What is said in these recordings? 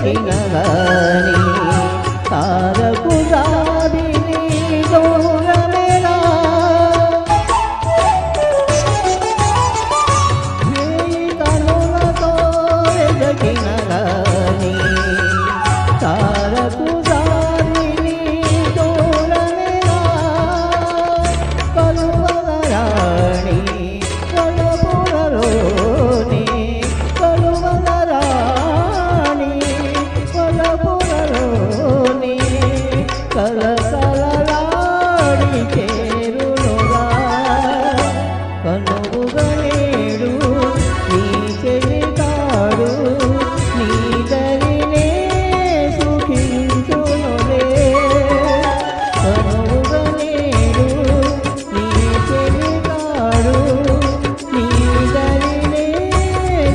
వెదకినగాని తారకు దారిని దూరమేరా వేయి కనులతో వెదకినగాని తారకు దారిని దూరమేరా కలువలరాణి కలపురలోని కలువలరాణి కలపురలోని కలకలలాడి చేరునుగా కనువుగా నేడు నీ చెలికాడు నీ దరినే సుఖించునులే కనువుగా నేడు నీ చెలికాడు నీ దరినే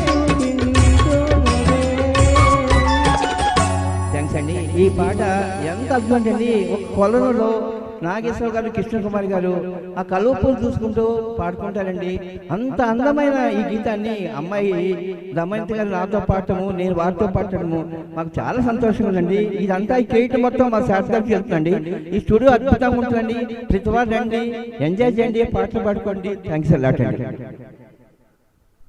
సుఖించునులే. థ్యాంక్స్ అండి. ఈ పాట ఎంత అద్భుతం అండి. ఒక కొలనులో నాగేశ్వర గారు కృష్ణ కుమార్ గారు ఆ కలుపులు చూసుకుంటూ పాడుకుంటారండి. అంత అందమైన ఈ గీతాన్ని అమ్మాయి దమయంతి గారు నాతో పాడటము, నేను వారితో పాడటము మాకు చాలా సంతోషంగా ఉందండి. ఇదంతా ఈ క్రెడిట్ మొత్తం మా శాస్త్ర గారికి వెళ్తుందండి. ఈ స్టూడియో అద్భుతంగా ఉంటుందండి. ప్రతి వారు రండి, ఎంజాయ్ చేయండి, పాటలు పాడుకోండి. థ్యాంక్స్ అలాట్ అండి.